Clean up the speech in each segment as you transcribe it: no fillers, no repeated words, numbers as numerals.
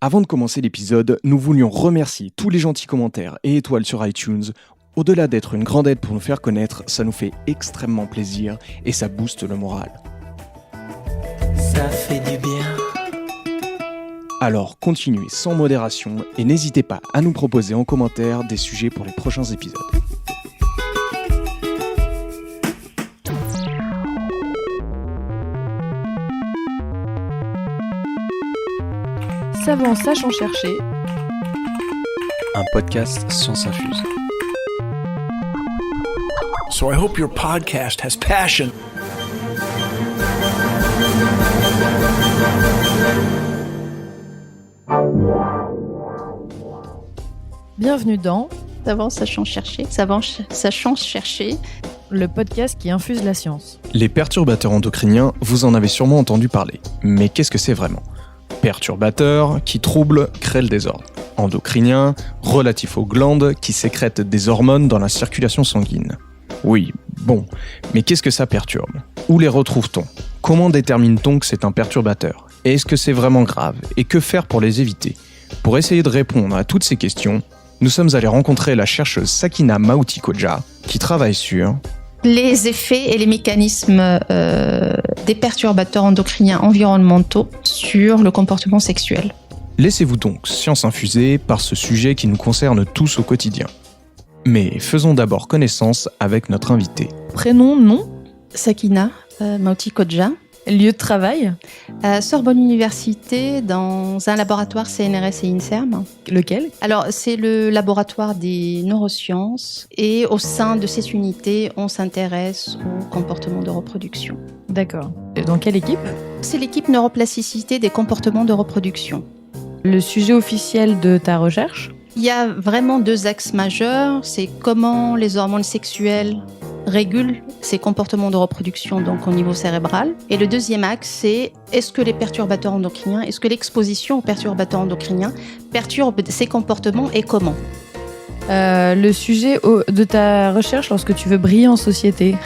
Avant de commencer l'épisode, nous voulions remercier tous les gentils commentaires et étoiles sur iTunes. Au-delà d'être une grande aide pour nous faire connaître, ça nous fait extrêmement plaisir et ça booste le moral. Ça fait du bien. Alors continuez sans modération et n'hésitez pas à nous proposer en commentaire des sujets pour les prochains épisodes. Savant sachant chercher. Un podcast Science Infuse. So I hope your podcast has passion. Bienvenue dans Savant sachant chercher, sachant chercher. le podcast qui infuse la science. Les perturbateurs endocriniens, vous en avez sûrement entendu parler. Mais qu'est-ce que c'est vraiment ? Perturbateurs qui troublent, créent le désordre. Endocriniens, relatifs aux glandes qui sécrètent des hormones dans la circulation sanguine. Oui, bon, mais qu'est-ce que ça perturbe ? Où les retrouve-t-on ? Comment détermine-t-on que c'est un perturbateur ? Et est-ce que c'est vraiment grave ? Et que faire pour les éviter ? Pour essayer de répondre à toutes ces questions, nous sommes allés rencontrer la chercheuse Sakina Maouti-Kodja, qui travaille sur Les effets et les mécanismes des perturbateurs endocriniens environnementaux sur le comportement sexuel. Laissez-vous donc science infuser par ce sujet qui nous concerne tous au quotidien. Mais faisons d'abord connaissance avec notre invité. Prénom, nom, Sakina Maouti-Kodja, lieu de travail, Sorbonne Université, dans un laboratoire CNRS et INSERM. lequel ? Alors, c'est le laboratoire des neurosciences et au sein de cette unité, on s'intéresse au comportement de reproduction. D'accord. Et dans quelle équipe ? C'est l'équipe neuroplasticité des comportements de reproduction. Le sujet officiel de ta recherche ? Il y a vraiment deux axes majeurs, c'est comment les hormones sexuelles régulent ces comportements de reproduction donc au niveau cérébral. Et le deuxième axe, c'est est-ce que les perturbateurs endocriniens, est-ce que l'exposition aux perturbateurs endocriniens perturbe ces comportements et comment ? Le sujet de ta recherche lorsque tu veux briller en société ?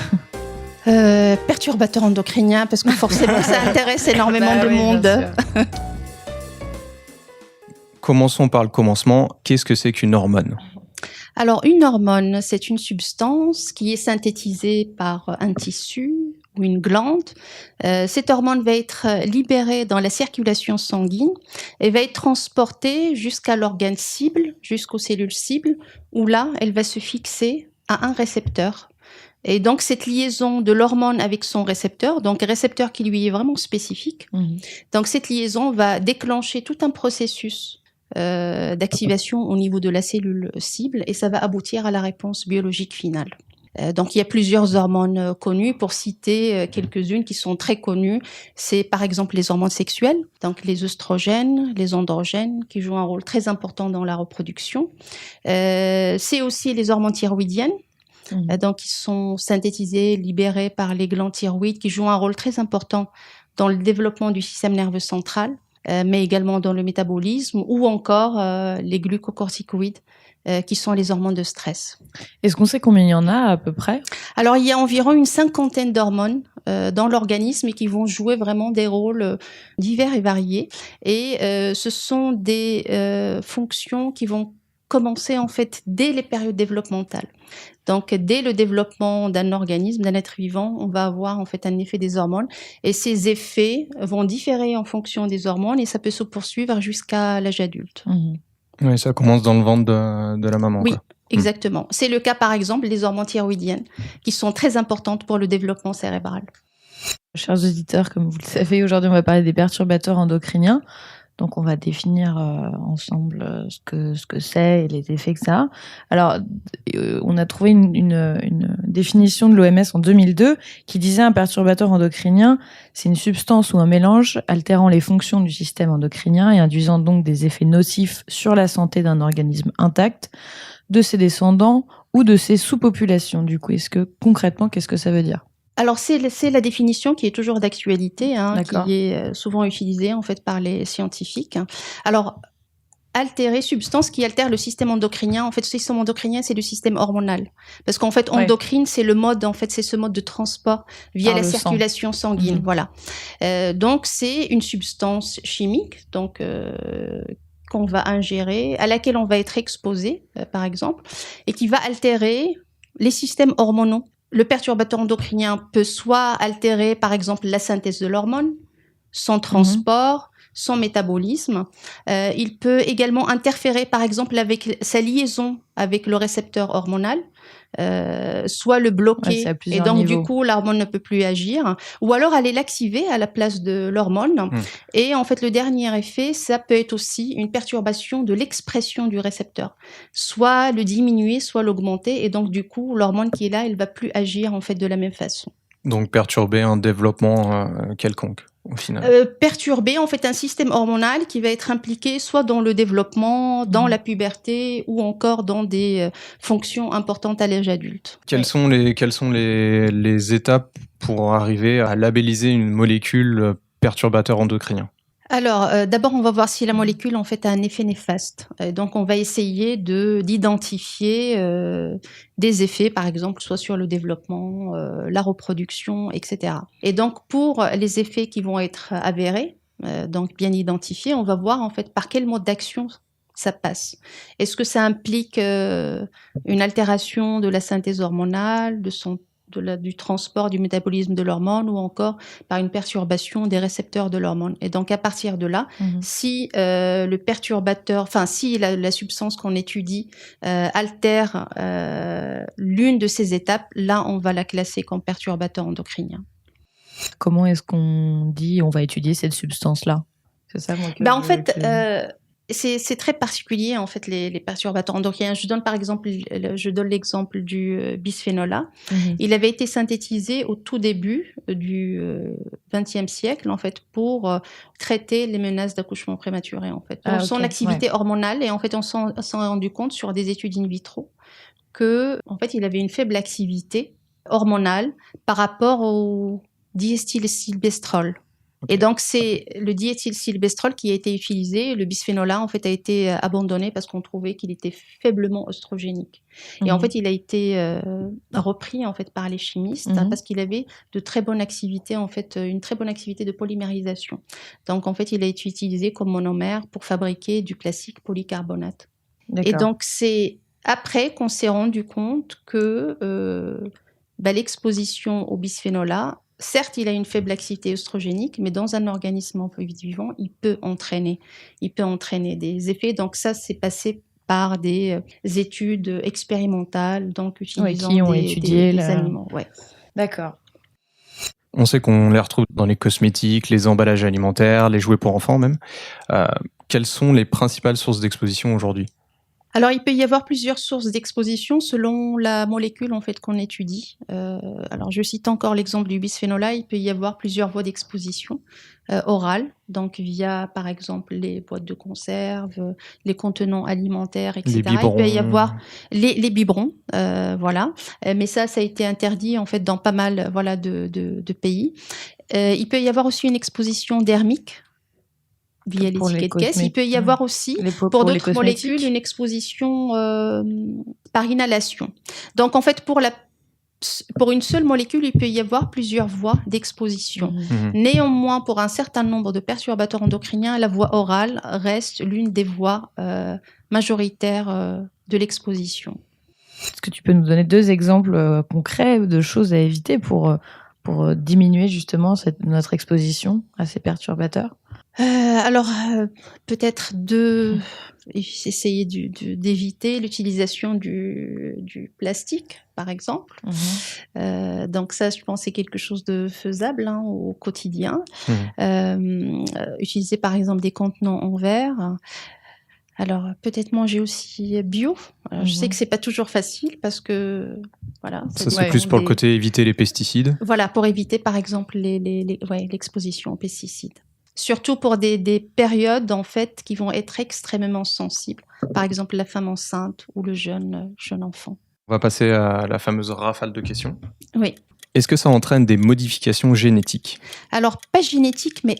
Perturbateurs endocriniens, parce que forcément ça intéresse énormément de monde. Commençons par le commencement. Qu'est-ce que c'est qu'une hormone ? Alors, une hormone, c'est une substance qui est synthétisée par un tissu ou une glande. Cette hormone va être libérée dans la circulation sanguine et va être transportée jusqu'à l'organe cible, jusqu'aux cellules cibles, où là, elle va se fixer à un récepteur. Et donc, cette liaison de l'hormone avec son récepteur, donc un récepteur qui lui est vraiment spécifique, donc cette liaison va déclencher tout un processus d'activation au niveau de la cellule cible et ça va aboutir à la réponse biologique finale. Donc il y a plusieurs hormones connues, pour citer quelques-unes qui sont très connues, c'est par exemple les hormones sexuelles, donc les œstrogènes, les androgènes qui jouent un rôle très important dans la reproduction. C'est aussi les hormones thyroïdiennes, donc qui sont synthétisées, libérées par les glandes thyroïdes qui jouent un rôle très important dans le développement du système nerveux central. Mais également dans le métabolisme, ou encore les glucocorticoïdes, qui sont les hormones de stress. Est-ce qu'on sait combien il y en a à peu près ? Alors, il y a environ une 50aine d'hormones dans l'organisme et qui vont jouer vraiment des rôles divers et variés. Et ce sont des fonctions qui vont commencer en fait dès les périodes développementales. Donc, dès le développement d'un organisme, d'un être vivant, on va avoir en fait un effet des hormones. Et ces effets vont différer en fonction des hormones et ça peut se poursuivre jusqu'à l'âge adulte. Oui, ça commence dans le ventre de la maman. Oui, quoi. exactement. C'est le cas, par exemple, des hormones thyroïdiennes qui sont très importantes pour le développement cérébral. Chers auditeurs, comme vous le savez, aujourd'hui on va parler des perturbateurs endocriniens. Donc on va définir ensemble ce que c'est et les effets que ça a. Alors on a trouvé une définition de l'OMS en 2002 qui disait un perturbateur endocrinien, c'est une substance ou un mélange altérant les fonctions du système endocrinien et induisant donc des effets nocifs sur la santé d'un organisme intact, de ses descendants ou de ses sous-populations. Du coup, concrètement, qu'est-ce que ça veut dire ? Alors, c'est la définition qui est toujours d'actualité, D'accord. qui est souvent utilisée en fait par les scientifiques. Alors, altérer, substance qui altère le système endocrinien. En fait, le système endocrinien, c'est le système hormonal. Parce qu'en fait, endocrine, c'est le mode, en fait, c'est ce mode de transport via la circulation sanguine. Voilà. Donc, c'est une substance chimique, donc, qu'on va ingérer, à laquelle on va être exposé, par exemple, et qui va altérer les systèmes hormonaux. Le perturbateur endocrinien peut soit altérer, par exemple, la synthèse de l'hormone, son transport, son métabolisme. Il peut également interférer, par exemple, avec sa liaison avec le récepteur hormonal, soit le bloquer, et donc du coup l'hormone ne peut plus agir, ou alors aller l'activer à la place de l'hormone. Et en fait, le dernier effet, ça peut être aussi une perturbation de l'expression du récepteur, soit le diminuer, soit l'augmenter, et donc du coup l'hormone qui est là, elle va plus agir en fait de la même façon. Donc perturber un développement quelconque. Au final. Perturber en fait un système hormonal qui va être impliqué soit dans le développement, dans la puberté, ou encore dans des fonctions importantes à l'âge adulte. Quelles sont les étapes pour arriver à labelliser une molécule perturbateur endocrinien ? Alors, d'abord, on va voir si la molécule en fait a un effet néfaste. Donc, on va essayer d'identifier des effets, par exemple, soit sur le développement, la reproduction, etc. Et donc, pour les effets qui vont être avérés, donc bien identifiés, on va voir en fait par quel mode d'action ça passe. Est-ce que ça implique une altération de la synthèse hormonale, du transport, du métabolisme de l'hormone, ou encore par une perturbation des récepteurs de l'hormone. Et donc, à partir de là, si le perturbateur, si la substance qu'on étudie altère l'une de ces étapes, là, on va la classer comme perturbateur endocrinien. Comment est-ce qu'on dit on va étudier cette substance-là ? C'est ça, moi, c'est très particulier, en fait, les perturbateurs endocriniens. Je donne l'exemple du bisphénol A. Il avait été synthétisé au tout début du XXe siècle, en fait, pour traiter les menaces d'accouchement prématuré, en fait. Donc, son activité hormonale, et en fait, on s'en est rendu compte sur des études in vitro que, en fait, il avait une faible activité hormonale par rapport au diéthylstilbestrol. Et donc, c'est le diéthylstilbestrol qui a été utilisé. Le bisphénol A, en fait, a été abandonné parce qu'on trouvait qu'il était faiblement oestrogénique. Et en fait, il a été repris, en fait, par les chimistes parce qu'il avait de très bonnes activités, en fait, une très bonne activité de polymérisation. Donc, en fait, il a été utilisé comme monomère pour fabriquer du classique polycarbonate. D'accord. Et donc, c'est après qu'on s'est rendu compte que l'exposition au bisphénol A, certes, il a une faible activité œstrogénique, mais dans un organisme vivant, il peut entraîner des effets. Donc ça, c'est passé par des études expérimentales, donc utilisant qui ont étudié des animaux. Ouais. D'accord. On sait qu'on les retrouve dans les cosmétiques, les emballages alimentaires, les jouets pour enfants même. Quelles sont les principales sources d'exposition aujourd'hui ? Alors, il peut y avoir plusieurs sources d'exposition selon la molécule en fait qu'on étudie. Alors, je cite encore l'exemple du bisphénol A. Il peut y avoir plusieurs voies d'exposition orale, donc via, par exemple, les boîtes de conserve, les contenants alimentaires, etc. Les biberons. Il peut y avoir les biberons, voilà. Mais ça a été interdit en fait dans pas mal, voilà, de pays. Il peut y avoir aussi une exposition dermique via l'étiquette caisse. Il peut y avoir aussi, pour d'autres molécules, une exposition par inhalation. Donc, en fait, pour une seule molécule, il peut y avoir plusieurs voies d'exposition. Néanmoins, pour un certain nombre de perturbateurs endocriniens, la voie orale reste l'une des voies majoritaires de l'exposition. Est-ce que tu peux nous donner 2 exemples concrets de choses à éviter pour diminuer justement notre exposition à ces perturbateurs ? Peut-être essayer d'éviter l'utilisation du plastique, par exemple. Donc ça, je pense, c'est quelque chose de faisable au quotidien. Utiliser, par exemple, des contenants en verre. Alors, peut-être manger aussi bio. Alors, je sais que c'est pas toujours facile parce que, voilà. Ça, c'est plus pour le côté éviter les pesticides. Voilà, pour éviter, par exemple, l'exposition aux pesticides. Surtout pour des périodes, en fait, qui vont être extrêmement sensibles. Par exemple, la femme enceinte ou le jeune enfant. On va passer à la fameuse rafale de questions. Oui. Est-ce que ça entraîne des modifications génétiques ? Alors, pas génétiques, mais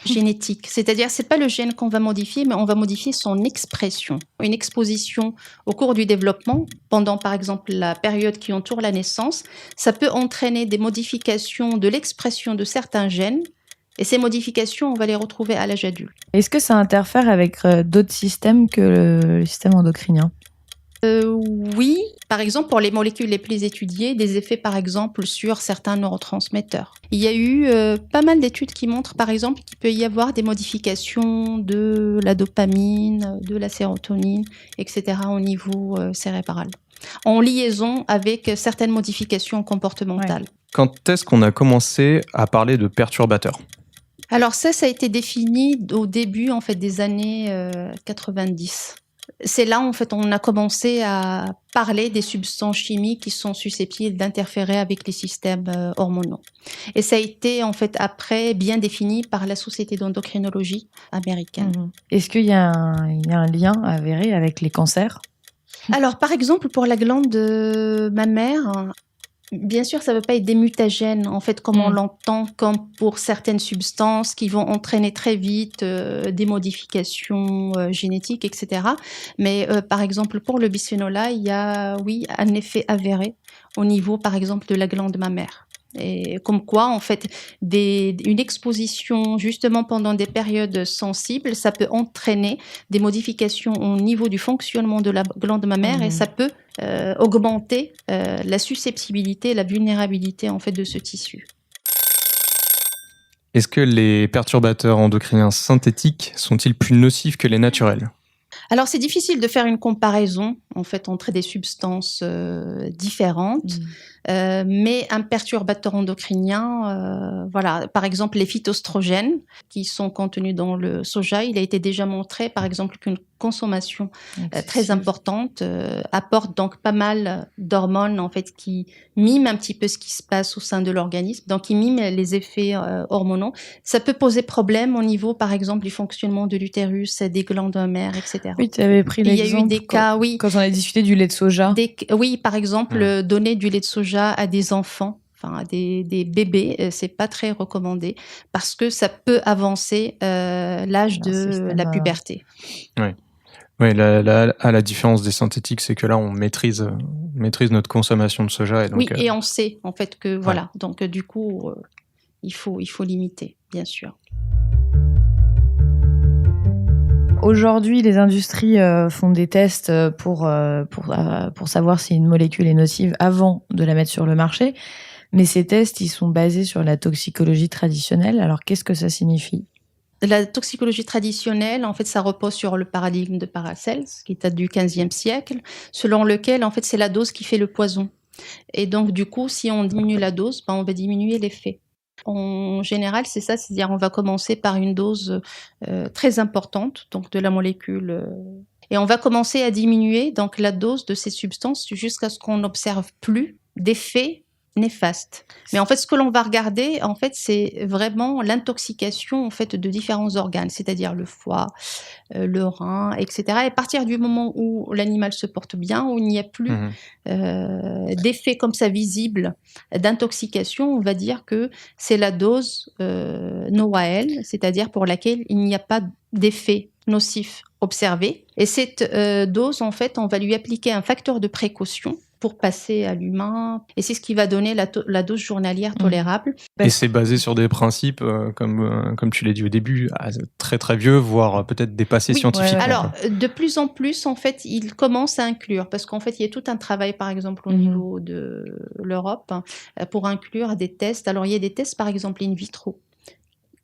génétique. C'est-à-dire, c'est pas le gène qu'on va modifier, mais on va modifier son expression. Une exposition au cours du développement, pendant par exemple la période qui entoure la naissance, ça peut entraîner des modifications de l'expression de certains gènes. Et ces modifications, on va les retrouver à l'âge adulte. Est-ce que ça interfère avec d'autres systèmes que le système endocrinien ? Oui, par exemple, pour les molécules les plus étudiées, des effets, par exemple, sur certains neurotransmetteurs. Il y a eu pas mal d'études qui montrent, par exemple, qu'il peut y avoir des modifications de la dopamine, de la sérotonine, etc. au niveau cérébral, en liaison avec certaines modifications comportementales. Ouais. Quand est-ce qu'on a commencé à parler de perturbateurs ? Alors ça a été défini au début, en fait, des années 90. C'est là, en fait, on a commencé à parler des substances chimiques qui sont susceptibles d'interférer avec les systèmes hormonaux. Et ça a été, en fait, après, bien défini par la Société d'endocrinologie américaine. Est-ce qu'il y a un lien avéré avec les cancers ? Alors, par exemple, pour la glande mammaire, bien sûr, ça ne veut pas être des mutagènes, en fait, comme on l'entend, comme pour certaines substances qui vont entraîner très vite des modifications génétiques, etc. Mais par exemple, pour le bisphénol A, il y a, oui, un effet avéré au niveau, par exemple, de la glande mammaire. Et comme quoi, en fait, une exposition justement pendant des périodes sensibles, ça peut entraîner des modifications au niveau du fonctionnement de la glande mammaire et ça peut augmenter la susceptibilité, la vulnérabilité en fait de ce tissu. Est-ce que les perturbateurs endocriniens synthétiques sont-ils plus nocifs que les naturels ? Alors, c'est difficile de faire une comparaison, en fait, entre des substances différentes, mais un perturbateur endocrinien, voilà, par exemple, les phytoestrogènes qui sont contenus dans le soja, il a été déjà montré, par exemple, qu'une consommation très importante apporte donc pas mal d'hormones, en fait, qui miment un petit peu ce qui se passe au sein de l'organisme, donc qui miment les effets hormonaux. Ça peut poser problème au niveau, par exemple, du fonctionnement de l'utérus, des glandes mammaires, etc. Oui, tu avais pris l'exemple. Il y a eu des cas, oui. Quand on a discuté du lait de soja. Oui, par exemple, donner du lait de soja à des enfants, enfin à des bébés, c'est pas très recommandé parce que ça peut avancer l'âge de la puberté. Oui, à la différence des synthétiques, c'est que là, on maîtrise notre consommation de soja. Et donc, oui, et on sait en fait que voilà, donc du coup, il faut limiter, bien sûr. Aujourd'hui, les industries font des tests pour savoir si une molécule est nocive avant de la mettre sur le marché. Mais ces tests, ils sont basés sur la toxicologie traditionnelle. Alors, qu'est-ce que ça signifie ? La toxicologie traditionnelle, en fait, ça repose sur le paradigme de Paracels, qui date du XVe siècle, selon lequel, en fait, c'est la dose qui fait le poison. Et donc, du coup, si on diminue la dose, on va diminuer l'effet. En général, c'est ça, c'est-à-dire on va commencer par une dose très importante, donc de la molécule, et on va commencer à diminuer donc la dose de ces substances jusqu'à ce qu'on n'observe plus d'effets néfastes. Mais en fait, ce que l'on va regarder, en fait, c'est vraiment l'intoxication en fait de différents organes, c'est-à-dire le foie, le rein, etc. Et à partir du moment où l'animal se porte bien, où il n'y a plus d'effet comme ça visible d'intoxication, on va dire que c'est la dose NOAEL, c'est-à-dire pour laquelle il n'y a pas d'effet nocif observé. Et cette dose, en fait, on va lui appliquer un facteur de précaution pour passer à l'humain. Et c'est ce qui va donner la dose journalière tolérable. Et c'est basé sur des principes, comme tu l'as dit au début, très très vieux, voire peut-être dépassés scientifiquement. Alors, de plus en plus, en fait, ils commencent à inclure, parce qu'en fait, il y a tout un travail, par exemple, au niveau de l'Europe, pour inclure des tests. Alors, il y a des tests, par exemple, in vitro,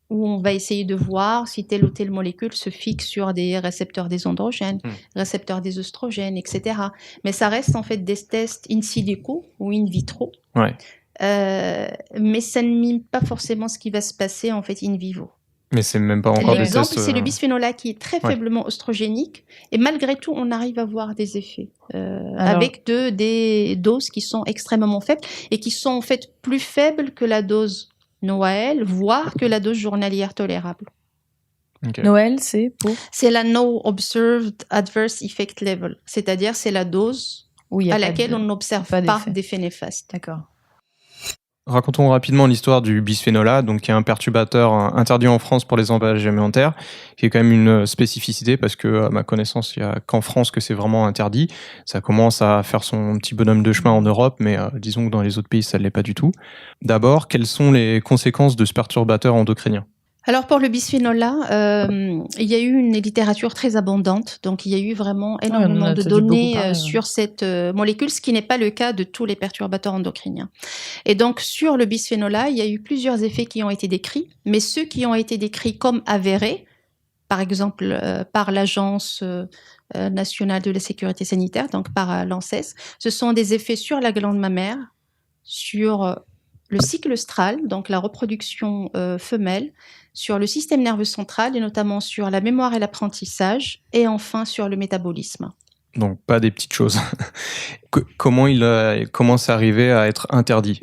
où on va essayer de voir si telle ou telle molécule se fixe sur des récepteurs des androgènes, récepteurs des œstrogènes, etc. Mais ça reste en fait des tests in silico ou in vitro. Ouais. Mais ça ne mime pas forcément ce qui va se passer en fait in vivo. Mais c'est même pas encore des tests. L'exemple, c'est le bisphénol A qui est très faiblement oestrogénique et malgré tout, on arrive à voir des effets avec des doses qui sont extrêmement faibles et qui sont en fait plus faibles que la dose NOAEL, voire que la dose journalière tolérable. Okay. NOAEL, c'est pour ? C'est la No Observed Adverse Effect Level, c'est-à-dire c'est la dose à laquelle on n'observe pas d'effet néfaste. D'accord. Racontons rapidement l'histoire du bisphénol A, donc qui est un perturbateur interdit en France pour les emballages alimentaires, qui est quand même une spécificité parce que, à ma connaissance, il n'y a qu'en France que c'est vraiment interdit. Ça commence à faire son petit bonhomme de chemin en Europe, mais disons que dans les autres pays, ça ne l'est pas du tout. D'abord, quelles sont les conséquences de ce perturbateur endocrinien ? Alors pour le bisphénol A, il y a eu une littérature très abondante, donc il y a eu vraiment énormément de données sur cette molécule, ce qui n'est pas le cas de tous les perturbateurs endocriniens. Et donc sur le bisphénol A, il y a eu plusieurs effets qui ont été décrits, mais ceux qui ont été décrits comme avérés, par exemple par l'Agence nationale de la sécurité sanitaire, donc par l'ANSES, ce sont des effets sur la glande mammaire, sur le cycle œstral, donc la reproduction femelle, sur le système nerveux central et notamment sur la mémoire et l'apprentissage, et enfin sur le métabolisme. Donc pas des petites choses. Comment c'est arrivé à être interdit ?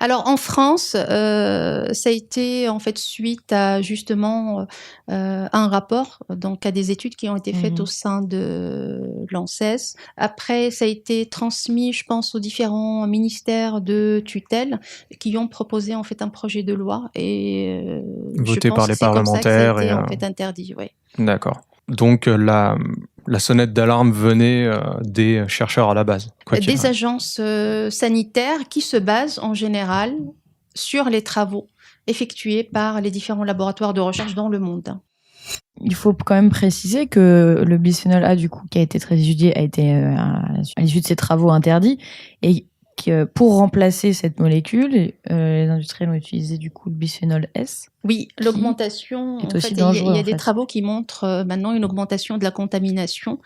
Alors en France, ça a été en fait suite à justement un rapport, donc à des études qui ont été faites au sein de l'ANSES. Après, ça a été transmis, je pense, aux différents ministères de tutelle qui ont proposé en fait un projet de loi et voté par les parlementaires comme ça que ça a été, en fait interdit. Ouais. D'accord. Donc la sonnette d'alarme venait des chercheurs à la base. Des agences sanitaires qui se basent en général sur les travaux effectués par les différents laboratoires de recherche dans le monde. Il faut quand même préciser que le bisphénol A, du coup, qui a été très étudié, a été à l'issue de ces travaux interdit, et que pour remplacer cette molécule, les industriels ont utilisé du coup le bisphénol S. Oui, l'augmentation, est aussi dangereux. Il y a des travaux qui montrent maintenant une augmentation de la contamination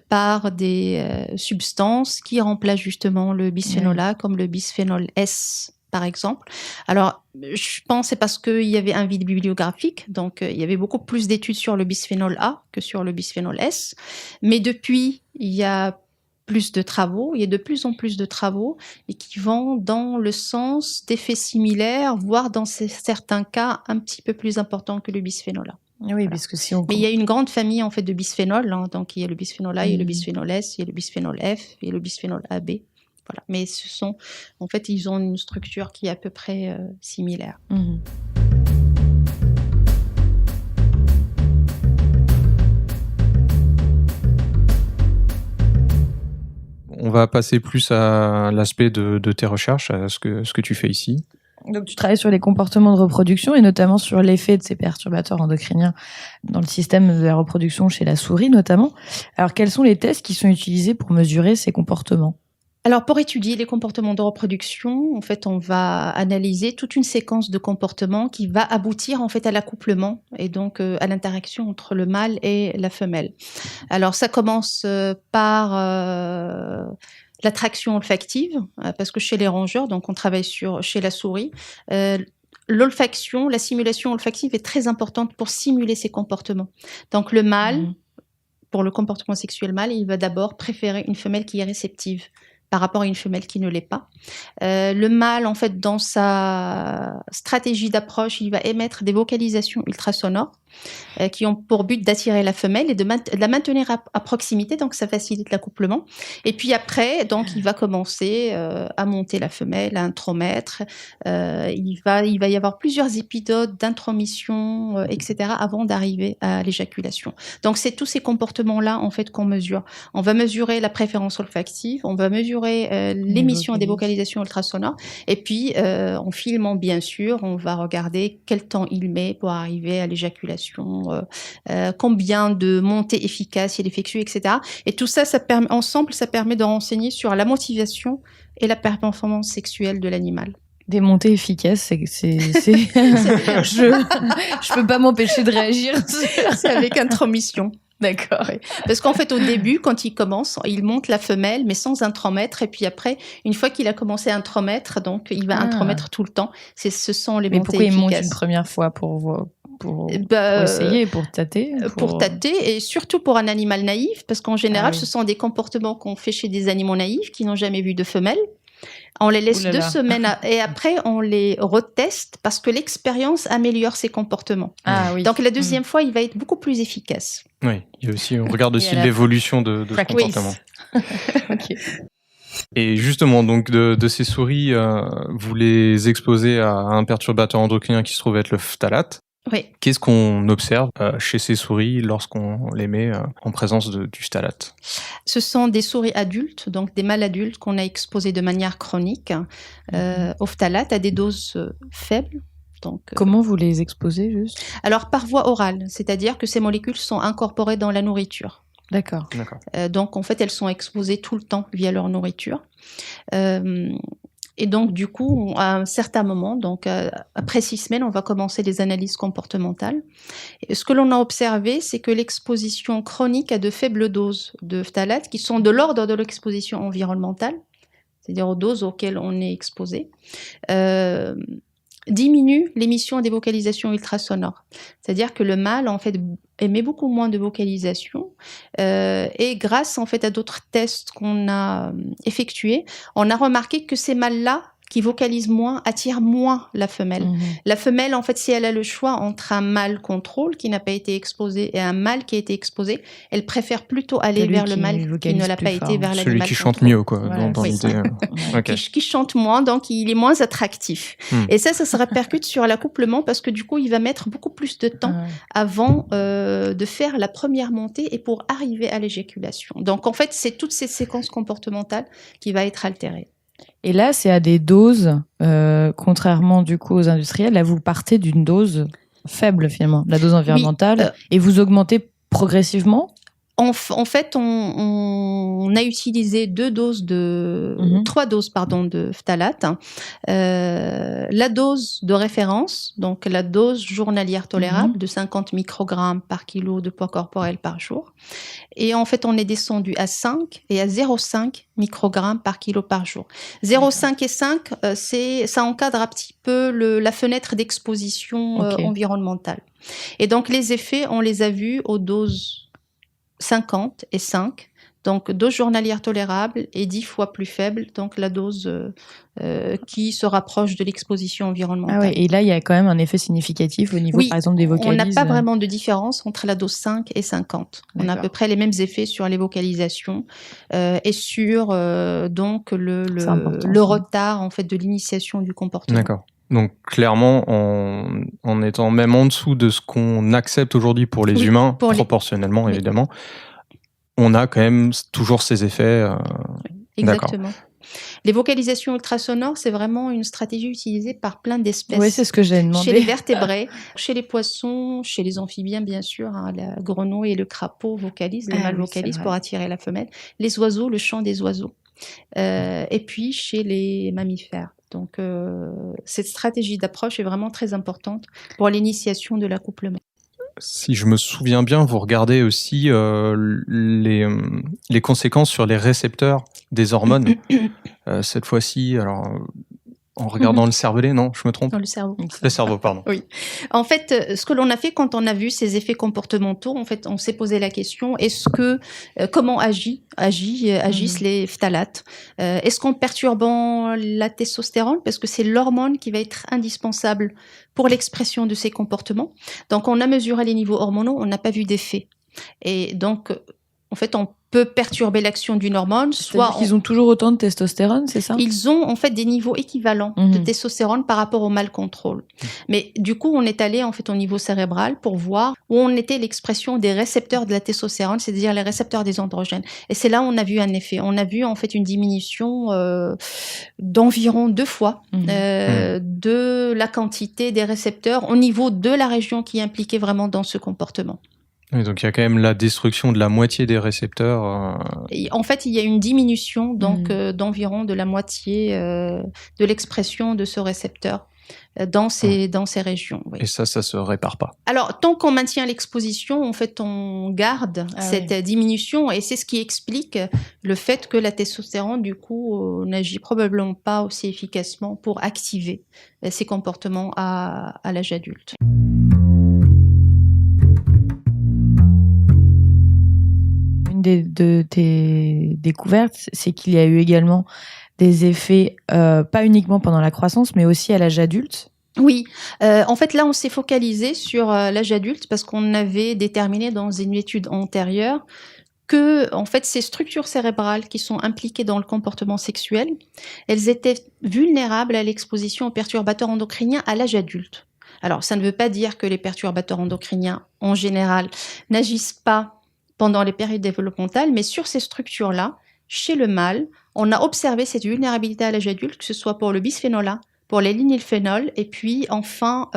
par des substances qui remplacent justement le bisphénol A, comme le bisphénol S, par exemple. Alors, je pense que c'est parce qu'il y avait un vide bibliographique, donc il y avait beaucoup plus d'études sur le bisphénol A que sur le bisphénol S. Mais depuis, il y a plus de travaux, il y a de plus en plus de travaux et qui vont dans le sens d'effets similaires, voire dans certains cas un petit peu plus importants que le bisphénol A. Oui, voilà. parce que si on... Mais il y a une grande famille en fait de bisphénols, hein, donc il y a le bisphénol A, il y a le bisphénol S, il y a le bisphénol F et le bisphénol AB. Voilà. Mais ce sont, en fait, ils ont une structure qui est à peu près similaire. On va passer plus à l'aspect de tes recherches, à ce que tu fais ici. Donc, tu travailles sur les comportements de reproduction et notamment sur l'effet de ces perturbateurs endocriniens dans le système de la reproduction chez la souris notamment. Alors, quels sont les tests qui sont utilisés pour mesurer ces comportements ? Alors, pour étudier les comportements de reproduction, en fait, on va analyser toute une séquence de comportements qui va aboutir en fait à l'accouplement et donc à l'interaction entre le mâle et la femelle. Alors, ça commence par l'attraction olfactive, parce que chez les rongeurs, donc on travaille chez la souris, l'olfaction, la simulation olfactive est très importante pour simuler ces comportements. Donc, le mâle, pour le comportement sexuel mâle, il va d'abord préférer une femelle qui est réceptive par rapport à une femelle qui ne l'est pas. Le mâle, en fait, dans sa stratégie d'approche, il va émettre des vocalisations ultrasonores qui ont pour but d'attirer la femelle et de la maintenir à proximité, donc ça facilite l'accouplement. Et puis après, donc il va commencer à monter la femelle, à intromettre. Il va y avoir plusieurs épisodes d'intromission, etc., avant d'arriver à l'éjaculation. Donc c'est tous ces comportements-là, en fait, qu'on mesure. On va mesurer la préférence olfactive, on va mesurer l'émission des vocalisations ultrasonores, et puis en filmant, bien sûr, on va regarder quel temps il met pour arriver à l'éjaculation, combien de montées efficaces il effectue, etc. Et tout ça, ça permet de renseigner sur la motivation et la performance sexuelle de l'animal. Des montées efficaces, je peux pas m'empêcher de réagir. C'est avec intromission. D'accord. Oui. Parce qu'en fait, au début, quand il commence, il monte la femelle, mais sans intromettre. Et puis après, une fois qu'il a commencé à intromettre, donc il va intromettre tout le temps. Ce sont les montées efficaces. Mais pourquoi il monte une première fois pour essayer, pour tâter Pour tâter, et surtout pour un animal naïf, parce qu'en général, ce sont des comportements qu'on fait chez des animaux naïfs qui n'ont jamais vu de femelle. On les laisse 2 semaines et après on les reteste parce que l'expérience améliore ses comportements. Donc la deuxième fois, il va être beaucoup plus efficace. Oui, il y a aussi, on regarde aussi l'évolution de ce comportement. Okay. Et justement, donc de ces souris, vous les exposez à un perturbateur endocrinien qui se trouve être le phtalate. Oui. Qu'est-ce qu'on observe chez ces souris lorsqu'on les met en présence du phtalate? Ce sont des souris adultes, donc des mâles adultes qu'on a exposés de manière chronique au phtalate à des doses faibles. Donc, Comment vous les exposez juste? alors par voie orale, c'est-à-dire que ces molécules sont incorporées dans la nourriture. D'accord. Donc en fait, elles sont exposées tout le temps via leur nourriture. Et donc du coup, à un certain moment, donc après 6 semaines, on va commencer les analyses comportementales. Et ce que l'on a observé, c'est que l'exposition chronique à de faibles doses de phtalate, qui sont de l'ordre de l'exposition environnementale, c'est-à-dire aux doses auxquelles on est exposé, diminue l'émission des vocalisations ultrasonores. C'est-à-dire que le mâle, en fait, émet beaucoup moins de vocalisations et grâce, en fait, à d'autres tests qu'on a effectués, on a remarqué que ces mâles-là, qui vocalisent moins, attirent moins la femelle. La femelle, en fait, si elle a le choix entre un mâle contrôle qui n'a pas été exposé et un mâle qui a été exposé, elle préfère plutôt aller Celui vers le qui mâle qui vocalise ne l'a plus pas fort. été vers l'animal Celui qui chante contrôle. mieux, quoi, Voilà, dans oui. l'idée. Ok. Qui chante moins, donc il est moins attractif. Et ça se répercute sur l'accouplement parce que du coup, il va mettre beaucoup plus de temps avant de faire la première montée et pour arriver à l'éjaculation. Donc en fait, c'est toutes ces séquences comportementales qui va être altérée. Et là, c'est à des doses, contrairement du coup aux industriels, là vous partez d'une dose faible finalement, la dose environnementale, et vous augmentez progressivement? En fait, on a utilisé 3 doses de phtalate. La dose de référence, donc la dose journalière tolérable de 50 microgrammes par kilo de poids corporel par jour. Et en fait, on est descendu à 5 et à 0,5 microgrammes par kilo par jour. 0,5 et 5, ça encadre un petit peu la fenêtre d'exposition environnementale. Et donc, les effets, on les a vus aux doses 50 et 5, donc dose journalière tolérable et 10 fois plus faible, donc la dose qui se rapproche de l'exposition environnementale. Ah ouais, et là, il y a quand même un effet significatif au niveau, par exemple, des vocalises. On n'a pas vraiment de différence entre la dose 5 et 50. On a à peu près les mêmes effets sur les vocalisations et sur donc le retard en fait de l'initiation du comportement. D'accord. Donc clairement, en étant même en dessous de ce qu'on accepte aujourd'hui pour les humains, proportionnellement évidemment, on a quand même toujours ces effets. Exactement. Les vocalisations ultrasonores, c'est vraiment une stratégie utilisée par plein d'espèces. Oui, c'est ce que j'ai demandé. Chez les vertébrés, chez les poissons, chez les amphibiens, bien sûr, la grenouille et le crapaud vocalisent, les mâles vocalisent pour attirer la femelle. Les oiseaux, le chant des oiseaux. Et puis chez les mammifères. Donc, cette stratégie d'approche est vraiment très importante pour l'initiation de l'accouplement. Si je me souviens bien, vous regardez aussi les conséquences sur les récepteurs des hormones. Cette fois-ci, alors en regardant le cervelet, non, je me trompe? Dans le cerveau. Le cerveau, pardon. Oui. En fait, ce que l'on a fait quand on a vu ces effets comportementaux, en fait, on s'est posé la question comment agissent les phtalates? Est-ce qu'en perturbant la testostérone, parce que c'est l'hormone qui va être indispensable pour l'expression de ces comportements. Donc, on a mesuré les niveaux hormonaux, on n'a pas vu d'effet. Et donc, en fait, on peut perturber l'action d'une hormone. C'est-à-dire qu'ils ont toujours autant de testostérone, c'est ça? Ils ont en fait des niveaux équivalents de testostérone par rapport au mâle contrôle. Mais du coup, on est allé en fait au niveau cérébral pour voir où en était l'expression des récepteurs de la testostérone, c'est-à-dire les récepteurs des androgènes. Et c'est là où on a vu un effet. On a vu en fait une diminution d'environ 2 fois de la quantité des récepteurs au niveau de la région qui est impliquée vraiment dans ce comportement. Oui, donc il y a quand même la destruction de la moitié des récepteurs. En fait, il y a une diminution donc d'environ de la moitié de l'expression de ce récepteur dans ces régions. Oui. Et ça se répare pas. Alors, tant qu'on maintient l'exposition, en fait, on garde cette diminution et c'est ce qui explique le fait que la testostérone, du coup, n'agit probablement pas aussi efficacement pour activer ces comportements à l'âge adulte. De tes découvertes, c'est qu'il y a eu également des effets, pas uniquement pendant la croissance, mais aussi à l'âge adulte. Oui, en fait là on s'est focalisé sur l'âge adulte parce qu'on avait déterminé dans une étude antérieure que, en fait, ces structures cérébrales qui sont impliquées dans le comportement sexuel, elles étaient vulnérables à l'exposition aux perturbateurs endocriniens à l'âge adulte. Alors, ça ne veut pas dire que les perturbateurs endocriniens, en général, n'agissent pas pendant les périodes développementales, mais sur ces structures-là, chez le mâle, on a observé cette vulnérabilité à l'âge adulte, que ce soit pour le bisphénol A, pour les linylphénols, et puis enfin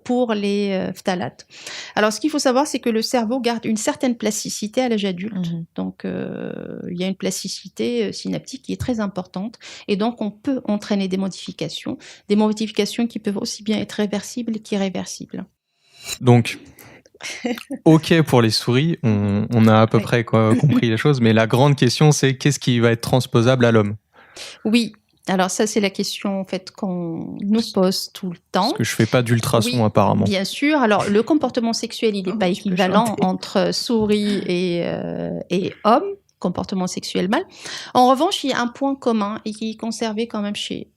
pour les phtalates. Alors, ce qu'il faut savoir, c'est que le cerveau garde une certaine plasticité à l'âge adulte. Donc, il y a une plasticité synaptique qui est très importante, et donc on peut entraîner des modifications qui peuvent aussi bien être réversibles qu'irréversibles. Donc, ok pour les souris, on a à peu près compris les choses, mais la grande question, c'est qu'est-ce qui va être transposable à l'homme? Oui. Alors ça, c'est la question en fait qu'on nous pose tout le temps. Parce que je fais pas d'ultrasons apparemment. Bien sûr. Alors le comportement sexuel, il n'est pas équivalent entre souris et homme, comportement sexuel mâle. En revanche, il y a un point commun et qui est conservé quand même chez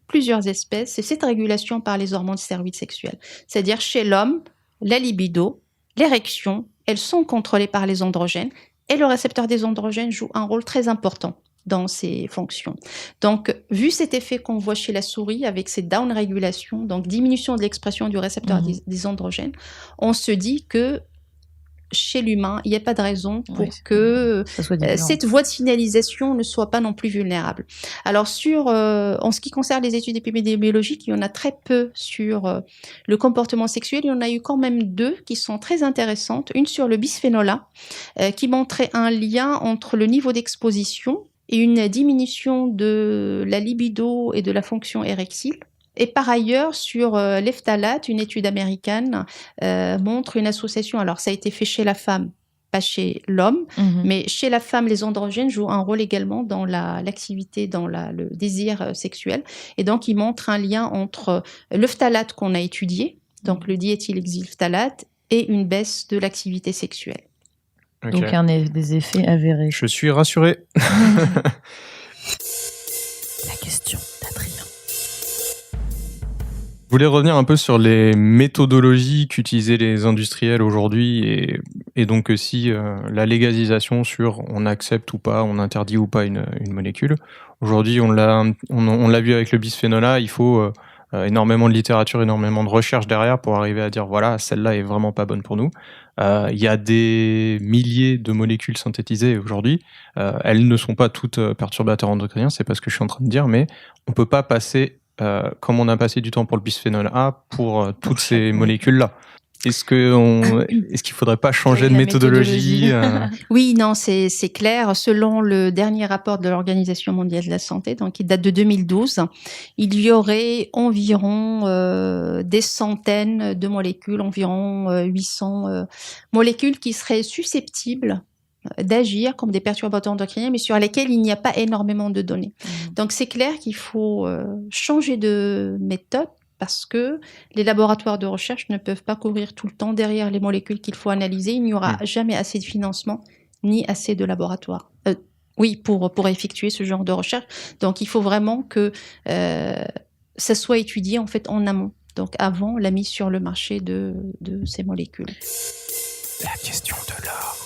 plusieurs espèces, c'est cette régulation par les hormones stéroïdes sexuelles. C'est-à-dire chez l'homme, la libido, l'érection, elles sont contrôlées par les androgènes et le récepteur des androgènes joue un rôle très important dans ces fonctions. Donc, vu cet effet qu'on voit chez la souris avec cette down-régulation, donc diminution de l'expression du récepteur des androgènes, on se dit que chez l'humain, il n'y a pas de raison pour que cette voie de signalisation ne soit pas non plus vulnérable. Alors, en ce qui concerne les études épidémiologiques, il y en a très peu sur le comportement sexuel. Il y en a eu quand même 2 qui sont très intéressantes. Une sur le bisphénol A, qui montrait un lien entre le niveau d'exposition et une diminution de la libido et de la fonction érectile. Et par ailleurs, sur les phtalates, une étude américaine montre une association. Alors, ça a été fait chez la femme, pas chez l'homme, mais chez la femme, les androgènes jouent un rôle également dans l'activité, dans le désir sexuel. Et donc, il montre un lien entre le phthalate qu'on a étudié, donc le diéthylhexylphthalate, et une baisse de l'activité sexuelle. Okay. Donc, des effets avérés. Je suis rassuré. La question d'Adrien. Je voulais revenir un peu sur les méthodologies qu'utilisaient les industriels aujourd'hui et donc aussi la légalisation sur on accepte ou pas, on interdit ou pas une molécule. Aujourd'hui, on l'a vu avec le bisphénol A, il faut énormément de littérature, énormément de recherche derrière pour arriver à dire voilà, celle-là est vraiment pas bonne pour nous. Il y a des milliers de molécules synthétisées aujourd'hui. Elles ne sont pas toutes perturbateurs endocriniens, c'est pas ce que je suis en train de dire, mais on peut pas passer comme on a passé du temps pour le bisphénol A pour toutes ces molécules-là. Est-ce qu'il faudrait pas changer de méthodologie Oui, non, c'est clair. Selon le dernier rapport de l'Organisation mondiale de la santé, donc qui date de 2012, il y aurait environ des centaines de molécules, environ 800 molécules qui seraient susceptibles d'agir comme des perturbateurs endocriniens, mais sur lesquels il n'y a pas énormément de données. Donc c'est clair qu'il faut changer de méthode, parce que les laboratoires de recherche ne peuvent pas courir tout le temps derrière les molécules qu'il faut analyser. Il n'y aura jamais assez de financement ni assez de laboratoires. Pour effectuer ce genre de recherche. Donc, il faut vraiment que ça soit étudié en fait en amont. Donc, avant la mise sur le marché de ces molécules. La question de l'or.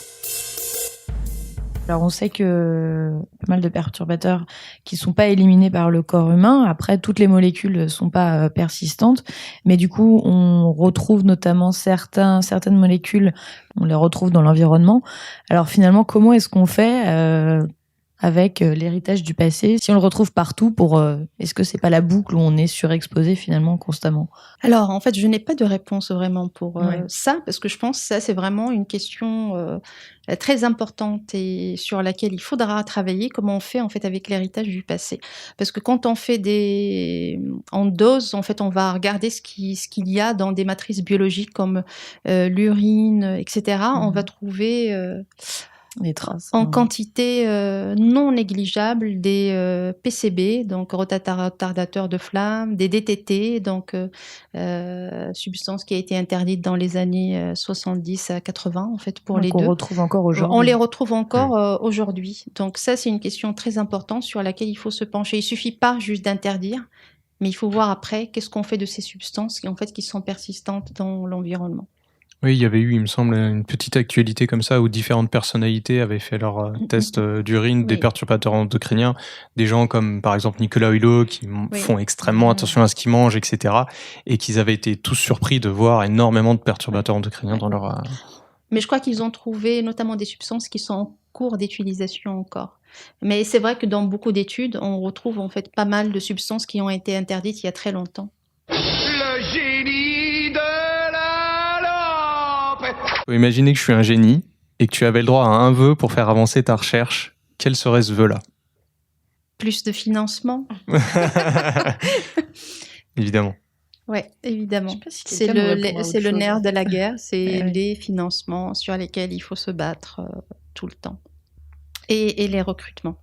Alors on sait que pas mal de perturbateurs qui sont pas éliminés par le corps humain. Après, toutes les molécules sont pas persistantes, mais du coup, on retrouve notamment certaines molécules, on les retrouve dans l'environnement. Alors finalement, comment est-ce qu'on fait avec l'héritage du passé, si on le retrouve partout, est-ce que c'est pas la boucle où on est surexposé finalement constamment? Alors en fait, je n'ai pas de réponse vraiment pour ça, parce que je pense que ça c'est vraiment une question très importante et sur laquelle il faudra travailler. Comment on fait en fait avec l'héritage du passé? Parce que quand on fait en dose, en fait, on va regarder ce qu'il y a dans des matrices biologiques comme l'urine, etc. On va trouver des traces en quantité non négligeable des PCB, donc retardateurs de flamme, des DTT, donc substance qui a été interdite dans les années 70 à 80 en fait pour donc les on deux. Retrouve encore aujourd'hui. On les retrouve encore aujourd'hui. Donc ça c'est une question très importante sur laquelle il faut se pencher. Il suffit pas juste d'interdire, mais il faut voir après qu'est-ce qu'on fait de ces substances qui sont persistantes dans l'environnement. Oui, il y avait eu, il me semble, une petite actualité comme ça où différentes personnalités avaient fait leur test d'urine des Oui. perturbateurs endocriniens. Des gens comme par exemple Nicolas Hulot qui Oui. font extrêmement attention à ce qu'ils mangent, etc. Et qu'ils avaient été tous surpris de voir énormément de perturbateurs endocriniens dans leur... Mais je crois qu'ils ont trouvé notamment des substances qui sont en cours d'utilisation encore. Mais c'est vrai que dans beaucoup d'études, on retrouve en fait pas mal de substances qui ont été interdites il y a très longtemps. Le génie de la lampe. Faut imaginer que je suis un génie et que tu avais le droit à un vœu pour faire avancer ta recherche. Quel serait ce vœu-là? Plus de financement. Évidemment. Oui, évidemment. Je sais pas si C'est quelqu'un nous répondra c'est autre le chose, nerf en de fait. la guerre, c'est Ouais. les financements sur lesquels il faut se battre tout le temps. Et les recrutements.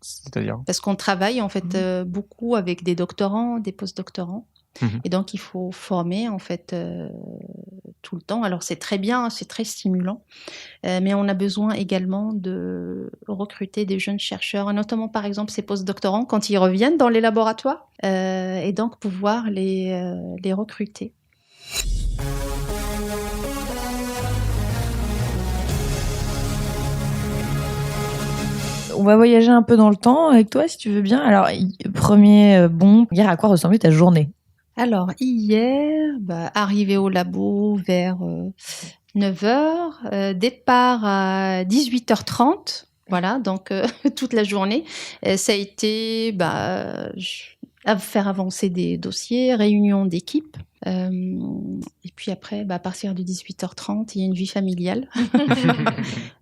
C'est-à-dire Parce qu'on travaille en fait beaucoup avec des doctorants, des post-doctorants. Mhm. Et donc, il faut former en fait tout le temps. Alors, c'est très bien, c'est très stimulant. Mais on a besoin également de recruter des jeunes chercheurs, notamment par exemple ces post-doctorants quand ils reviennent dans les laboratoires. Et donc, pouvoir les recruter. On va voyager un peu dans le temps avec toi, si tu veux bien. Alors, premier hier, à quoi ressemblait ta journée? Alors, hier, arrivé au labo vers 9h, départ à 18h30, voilà, donc toute la journée. Ça a été à faire avancer des dossiers, réunion d'équipe. Et puis après, à partir de 18h30, il y a une vie familiale.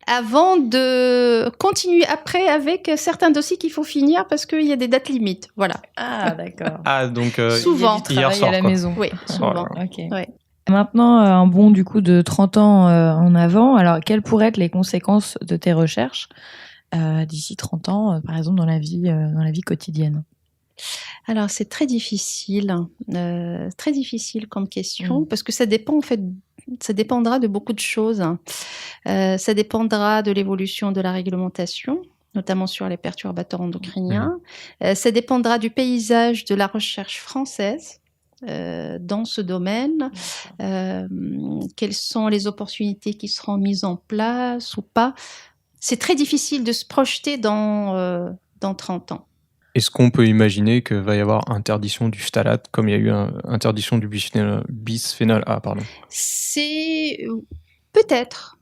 Avant de continuer après avec certains dossiers qu'il faut finir parce qu'il y a des dates limites. Voilà. Ah, d'accord. Ah, donc Souvent. Il y a du travail hier soir, à la quoi. maison. Oui, souvent. Ok. Ouais. Maintenant, un bond du coup de 30 ans en avant. Alors, quelles pourraient être les conséquences de tes recherches d'ici 30 ans, par exemple dans la vie quotidienne? Alors, c'est très difficile comme question, parce que ça dépend, en fait, ça dépendra de beaucoup de choses. Ça dépendra de l'évolution de la réglementation, notamment sur les perturbateurs endocriniens. Ça dépendra du paysage de la recherche française dans ce domaine. Quelles sont les opportunités qui seront mises en place ou pas? C'est très difficile de se projeter dans 30 ans. Est-ce qu'on peut imaginer qu'il va y avoir interdiction du phtalate comme il y a eu interdiction du bisphénol A, pardon? C'est peut-être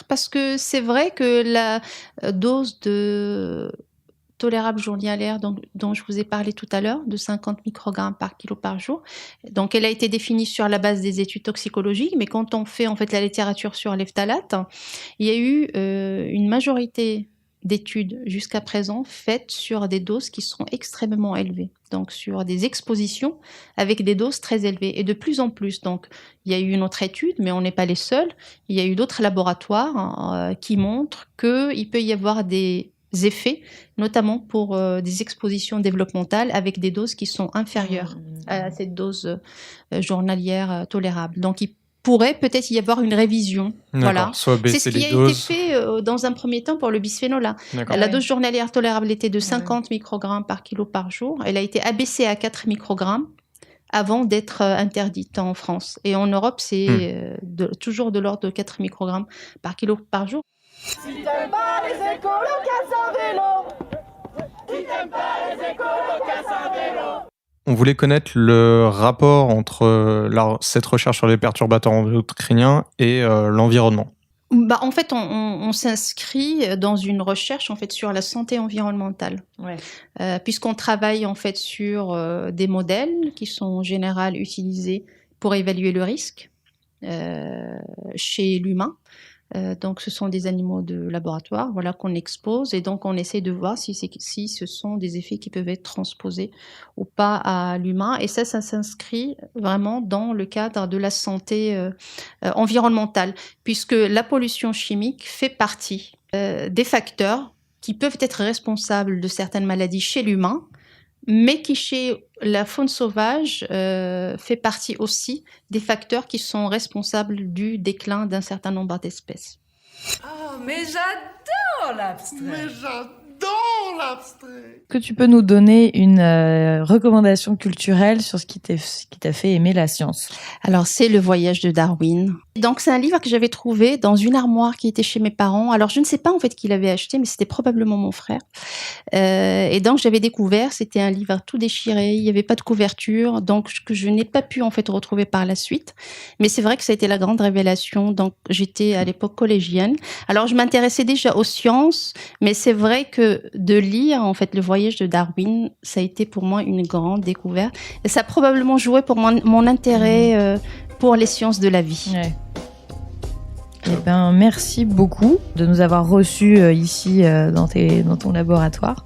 parce que c'est vrai que la dose de tolérable journalière dont je vous ai parlé tout à l'heure, de 50 microgrammes par kilo par jour, donc elle a été définie sur la base des études toxicologiques, mais quand on fait en fait la littérature sur les phtalates, il y a eu une majorité d'études jusqu'à présent faites sur des doses qui sont extrêmement élevées, donc sur des expositions avec des doses très élevées et de plus en plus. Donc il y a eu une autre étude, mais on n'est pas les seuls. Il y a eu d'autres laboratoires qui montrent qu'il peut y avoir des effets, notamment pour des expositions développementales avec des doses qui sont inférieures à cette dose journalière tolérable. Donc il pourrait peut-être y avoir une révision. Voilà. Soit C'est baisser ce qui les a doses. été fait dans un premier temps pour le bisphénol A. D'accord. La dose journalière tolérable était de 50 microgrammes par kilo par jour. Elle a été abaissée à 4 microgrammes avant d'être interdite en France. Et en Europe, c'est toujours de l'ordre de 4 microgrammes par kilo par jour. Si t'aimes pas les écolos, casse un vélo. Si t'aimes pas les écolos, casse un vélo. On voulait connaître le rapport entre cette recherche sur les perturbateurs endocriniens et l'environnement. En fait, on s'inscrit dans une recherche en fait sur la santé environnementale, puisqu'on travaille en fait sur des modèles qui sont en général utilisés pour évaluer le risque chez l'humain. Donc, ce sont des animaux de laboratoire, voilà, qu'on expose, et donc on essaie de voir si ce sont des effets qui peuvent être transposés ou pas à l'humain. Et ça s'inscrit vraiment dans le cadre de la santé environnementale, puisque la pollution chimique fait partie des facteurs qui peuvent être responsables de certaines maladies chez l'humain, mais qui chez la faune sauvage fait partie aussi des facteurs qui sont responsables du déclin d'un certain nombre d'espèces. Oh, mais j'adore l'abstrait. Mais j'adore l'abstrait. Est-ce que tu peux nous donner une recommandation culturelle sur ce qui t'a fait aimer la science? Alors, c'est le voyage de Darwin. Donc, c'est un livre que j'avais trouvé dans une armoire qui était chez mes parents. Alors, je ne sais pas en fait qui l'avait acheté, mais c'était probablement mon frère. Et donc, j'avais découvert, c'était un livre tout déchiré, il n'y avait pas de couverture, donc que je n'ai pas pu en fait retrouver par la suite. Mais c'est vrai que ça a été la grande révélation. Donc, j'étais à l'époque collégienne. Alors, je m'intéressais déjà aux sciences, mais c'est vrai que de lire en fait Le Voyage de Darwin, ça a été pour moi une grande découverte. Et ça a probablement joué pour mon intérêt pour les sciences de la vie. Ouais. Eh ben, merci beaucoup de nous avoir reçus ici dans ton laboratoire.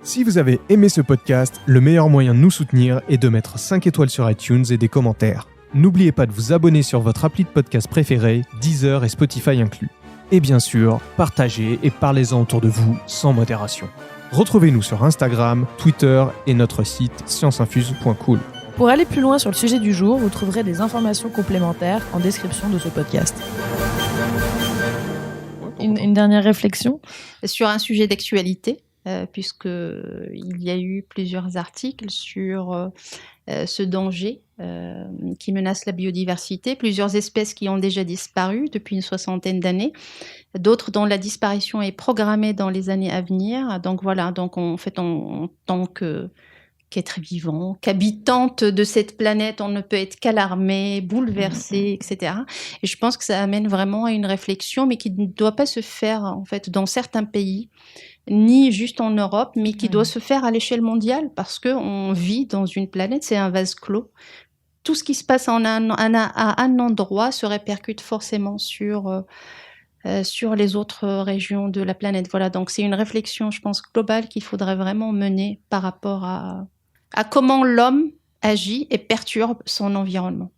Si vous avez aimé ce podcast, le meilleur moyen de nous soutenir est de mettre 5 étoiles sur iTunes et des commentaires. N'oubliez pas de vous abonner sur votre appli de podcast préféré, Deezer et Spotify inclus. Et bien sûr, partagez et parlez-en autour de vous sans modération. Retrouvez-nous sur Instagram, Twitter et notre site scienceinfuse.cool. Pour aller plus loin sur le sujet du jour, vous trouverez des informations complémentaires en description de ce podcast. Une dernière réflexion Sur un sujet d'actualité, puisqu'il y a eu plusieurs articles sur ce danger qui menace la biodiversité, plusieurs espèces qui ont déjà disparu depuis une 60aine d'années, d'autres dont la disparition est programmée dans les années à venir. Donc voilà, donc en tant qu'être vivant, qu'habitante de cette planète, on ne peut être qu'alarmé, bouleversé, etc. Et je pense que ça amène vraiment à une réflexion, mais qui ne doit pas se faire en fait dans certains pays, ni juste en Europe, mais qui doit se faire à l'échelle mondiale, parce qu'on vit dans une planète, c'est un vase clos. Tout ce qui se passe à un endroit se répercute forcément sur les autres régions de la planète. Voilà, donc c'est une réflexion, je pense, globale qu'il faudrait vraiment mener par rapport à comment l'homme agit et perturbe son environnement.